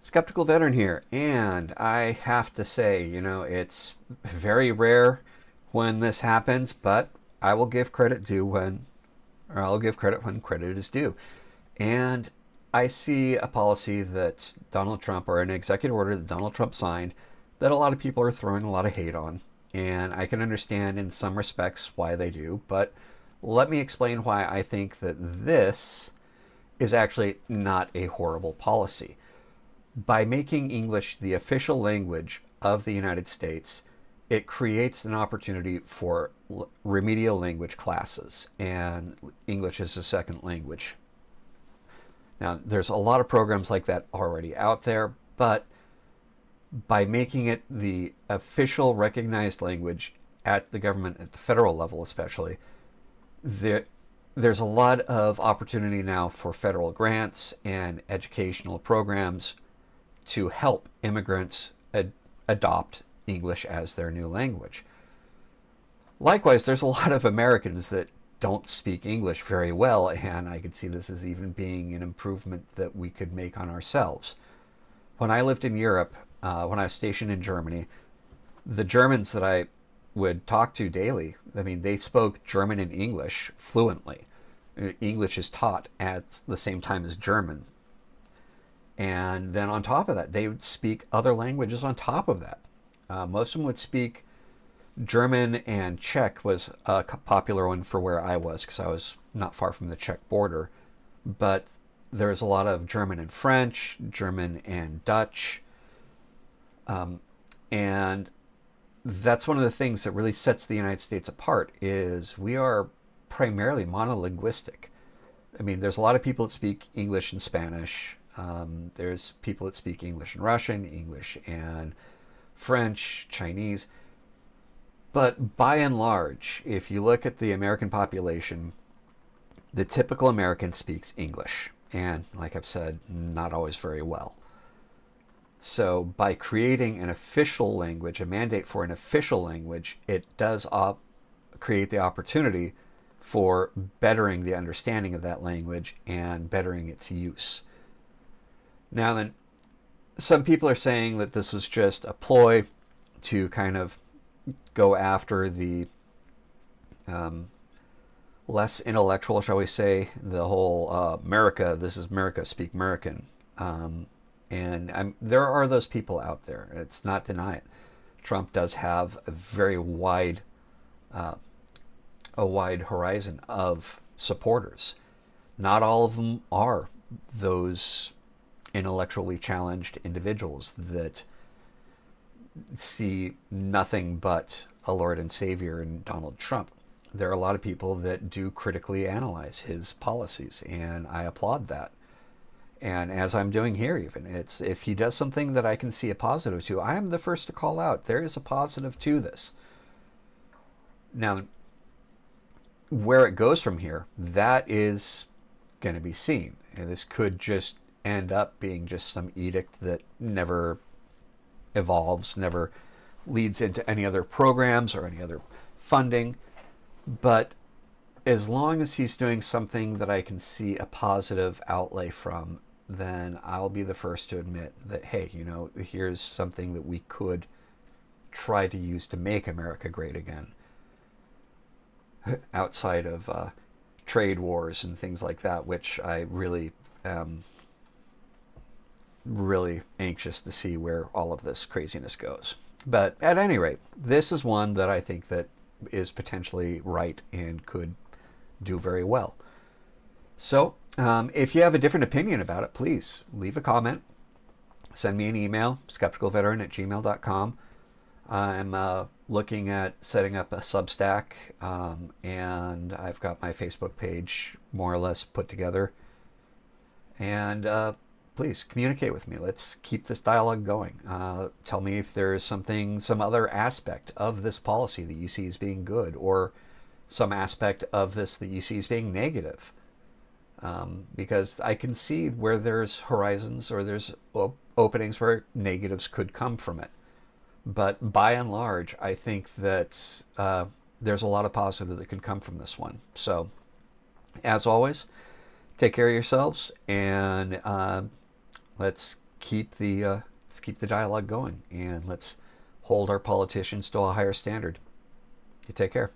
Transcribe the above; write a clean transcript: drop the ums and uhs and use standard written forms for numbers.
Skeptical Veteran here, and I have to say, it's very rare when this happens, but I will give credit due when, or I'll give credit when credit is due. And I see a policy that Donald Trump, or an executive order that Donald Trump signed, that a lot of people are throwing a lot of hate on. And I can understand in some respects why they do, but let me explain why I think that this is actually not a horrible policy. By making English the official language of the United States, it creates an opportunity for remedial language classes and English as a second language. Now, there's a lot of programs like that already out there, but by making it the official recognized language at the government, at the federal level especially, there's a lot of opportunity now for federal grants and educational programs to help immigrants adopt English as their new language. Likewise, there's a lot of Americans that don't speak English very well, and I could see this as even being an improvement that we could make on ourselves. When I lived in Europe, when I was stationed in Germany, the Germans that I would talk to daily, I mean, they spoke German and English fluently. English is taught at the same time as German. And then on top of that, they would speak other languages on top of that. Most of them would speak German, and Czech was a popular one for where I was because I was not far from the Czech border. But there's a lot of German and French, German and Dutch. And that's one of the things that really sets the United States apart is we are primarily monolinguistic. I mean, there's a lot of people that speak English and Spanish. There's people that speak English and Russian, English and French, Chinese. But by and large, if you look at the American population, the typical American speaks English. And like I've said, not always very well. So by creating an official language, a mandate for an official language, it does create the opportunity for bettering the understanding of that language and bettering its use. Now then, some people are saying that this was just a ploy to kind of go after the less intellectual, shall we say, the whole America, this is America, speak American. And there are those people out there. It's not denied. Trump does have a very wide horizon of supporters. Not all of them are those intellectually challenged individuals that see nothing but a Lord and Savior in Donald Trump. There are a lot of people that do critically analyze his policies, and I applaud that. And as I'm doing here, even, it's if he does something that I can see a positive to, I am the first to call out there is a positive to this. Now, where it goes from here, that is going to be seen. And this could just end up being just some edict that never evolves, never leads into any other programs or any other funding. But as long as he's doing something that I can see a positive outlay from, then I'll be the first to admit that, hey, here's something that we could try to use to make America great again. Outside of trade wars and things like that, which I really am really anxious to see where all of this craziness goes. But at any rate, this is one that I think that is potentially right and could do very well. So if you have a different opinion about it, please leave a comment. Send me an email, skepticalveteran@gmail.com. I'm looking at setting up a Substack, and I've got my Facebook page more or less put together. And please communicate with me. Let's keep this dialogue going. Tell me if there's some other aspect of this policy that you see as being good, or some aspect of this that you see as being negative. Because I can see where there's horizons or there's openings where negatives could come from it. But by and large, I think that there's a lot of positive that could come from this one. So, as always, take care of yourselves, and let's let's keep the dialogue going, and let's hold our politicians to a higher standard. You take care.